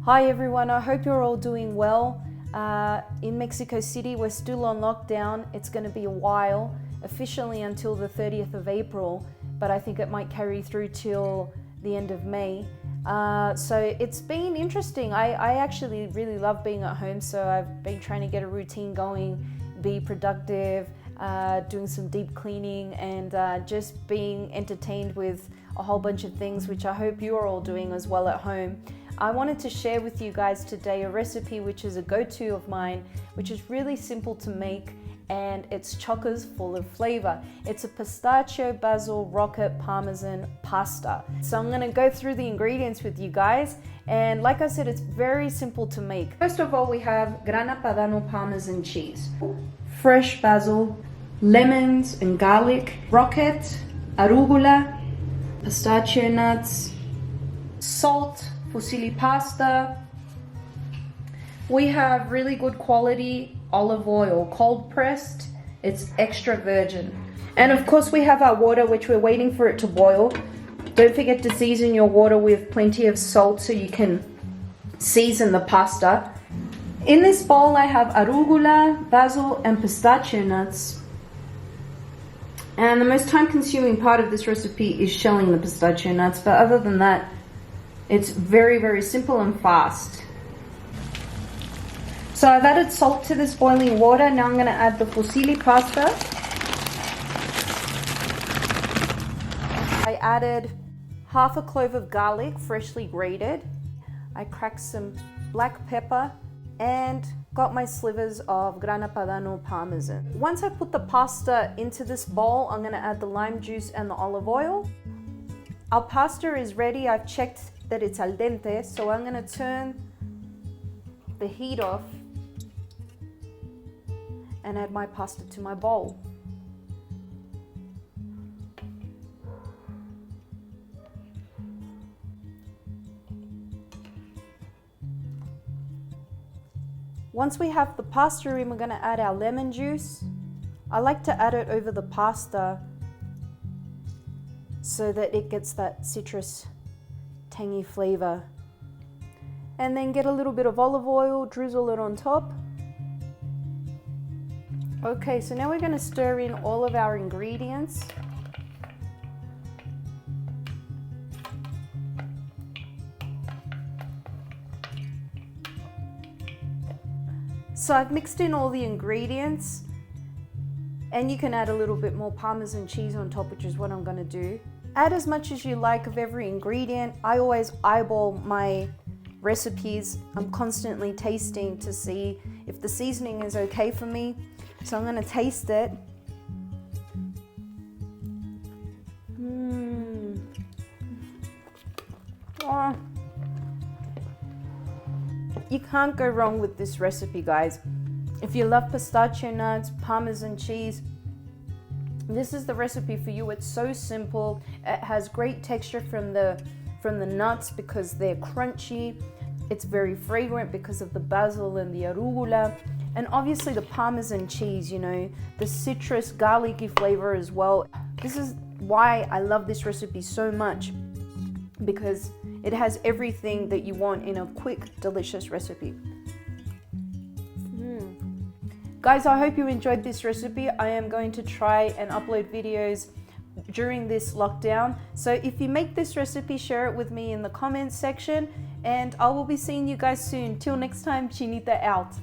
Hi everyone, I hope you're all doing well. In Mexico City, we're still on lockdown. It's going to be a while, officially until the 30th of April, but I think it might carry through till the end of May. So it's been interesting. I actually really love being at home, so I've been trying to get a routine going, be productive, doing some deep cleaning and just being entertained with a whole bunch of things, which I hope you're all doing as well at home. I wanted to share with you guys today a recipe which is a go-to of mine, which is really simple to make and it's chockers full of flavor. It's a pistachio basil rocket parmesan pasta. So I'm gonna go through the ingredients with you guys, and like I said, it's very simple to make. First of all, we have Grana Padano parmesan cheese, fresh basil, lemons and garlic, rocket, arugula, pistachio nuts, salt, Fusilli Pasta. We have really good quality olive oil, cold pressed. It's extra virgin. And of course we have our water, which we're waiting for it to boil. Don't forget to season your water with plenty of salt so you can season the pasta. In this bowl I have arugula, basil and pistachio nuts. And the most time consuming part of this recipe is shelling the pistachio nuts, but other than that, it's very, very simple and fast. So I've added salt to this boiling water. Now I'm going to add the fusilli pasta. I added half a clove of garlic, freshly grated. I cracked some black pepper and got my slivers of Grana Padano Parmesan. Once I put the pasta into this bowl, I'm going to add the lime juice and the olive oil. Our pasta is ready. I've checked that it's al dente, so I'm going to turn the heat off and add my pasta to my bowl. Once we have the pasta in, we're going to add our lemon juice. I like to add it over the pasta so that it gets that citrus tangy flavor. And then get a little bit of olive oil, drizzle it on top. Okay, so now we're going to stir in all of our ingredients. So I've mixed in all the ingredients, and you can add a little bit more Parmesan cheese on top, which is what I'm going to do. Add as much as you like of every ingredient. I always eyeball my recipes. I'm constantly tasting to see if the seasoning is okay for me. So I'm going to taste it. Oh. You can't go wrong with this recipe, guys. If you love pistachio nuts, Parmesan cheese, this is the recipe for you. It's so simple. It has great texture from the nuts because they're crunchy. It's very fragrant because of the basil and the arugula. And obviously the Parmesan cheese, you know, the citrus garlicky flavor as well. This is why I love this recipe so much, because it has everything that you want in a quick, delicious recipe. Guys, I hope you enjoyed this recipe. I am going to try and upload videos during this lockdown. So if you make this recipe, share it with me in the comments section, and I will be seeing you guys soon. Till next time, Chinita out.